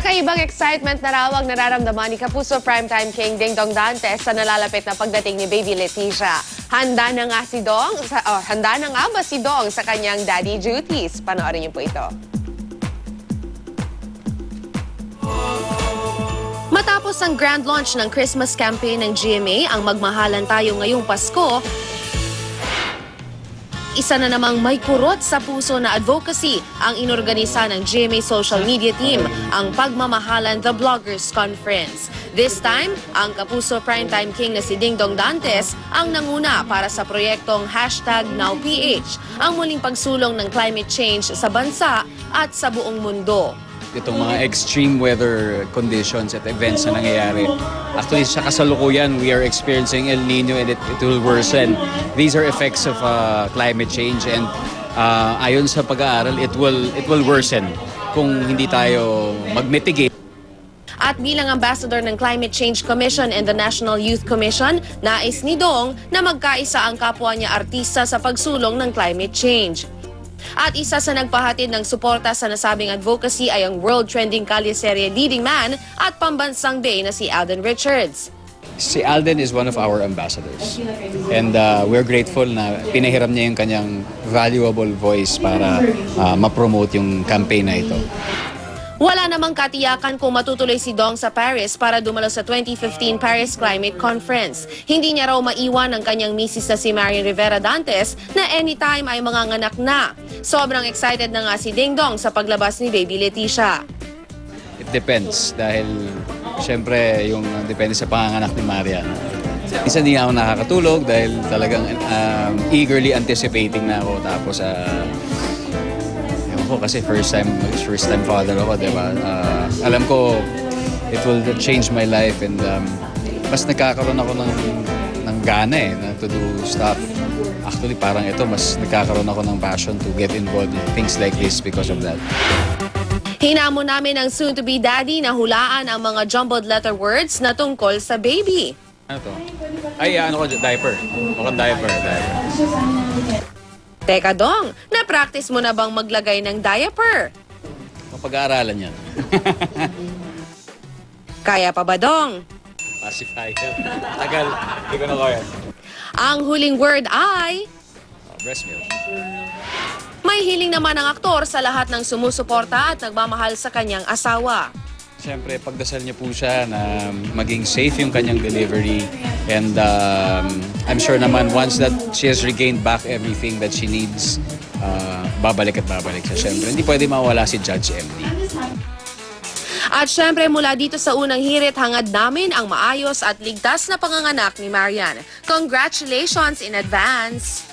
Kakaibang excitement na raw ang nararamdaman ni Kapuso Primetime King Ding Dong Dantes sa nalalapit na pagdating ni Baby Leticia. Handa na nga ba si Dong sa kanyang daddy duties? Panoorin niyo po ito. Matapos ang grand launch ng Christmas campaign ng GMA, ang Magmahalan Tayo Ngayong Pasko, isa na namang may kurot sa puso na advocacy ang inorganisa ng GMA social media team, ang Pagmamahalan The Bloggers Conference. This time, ang Kapuso Primetime King na si Ding Dong Dantes ang nanguna para sa proyektong #NowPH, ang muling pagsulong ng climate change sa bansa at sa buong mundo. Itong mga extreme weather conditions at events na nangyayari. Actually, sa kasalukuyan, we are experiencing El Nino and it will worsen. These are effects of climate change and ayon sa pag-aaral, it will worsen kung hindi tayo mag-mitigate. At bilang ambassador ng Climate Change Commission and the National Youth Commission, nais ni Dong na magkaisa ang kapwa niya artista sa pagsulong ng climate change. At isa sa nagpahatid ng suporta sa nasabing advocacy ay ang world trending kalye-serye leading man at pambansang bae na si Alden Richards. Si Alden is one of our ambassadors and we're grateful na pinahiram niya yung kanyang valuable voice para ma-promote yung campaign na ito. Wala namang katiyakan kung matutuloy si Dong sa Paris para dumalo sa 2015 Paris Climate Conference. Hindi niya raw maiwan ang kanyang misis na si Marian Rivera Dantes na anytime ay manganganak na. Sobrang excited na nga si Ding Dong sa paglabas ni Baby Leticia. It depends dahil syempre yung depende sa panganganak ni Marian. Isa hindi ako nakakatulog dahil talagang eagerly anticipating na ako tapos kasi first time father ako, diba? Alam ko it will change my life and mas nagkakaroon ako ng gana na to do stuff. Actually, parang ito, mas nagkakaroon ako ng passion to get involved in things like this because of that. Hinamon namin ang soon-to-be daddy na hulaan ang mga jumbled letter words na tungkol sa baby. Ano to? Ay, ano ko, diaper. Mukhang diaper. Teka Dong, na-practice mo na bang maglagay ng diaper? Mapag-aaralan yan. Kaya pa ba Dong? Pacifier. Tagal. Hindi ko na kaya. Ang huling word ay... Breast milk. May hiling naman ang aktor sa lahat ng sumusuporta at nagmamahal sa kanyang asawa. Siyempre, pagdasal niya po siya na maging safe yung kanyang delivery. And I'm sure naman once that she has regained back everything that she needs, babalik at babalik siya. Siyempre, hindi pwede mawala si Judge MD. At syempre mula dito sa unang hirit, hangad namin ang maayos at ligtas na panganganak ni Marian. Congratulations in advance!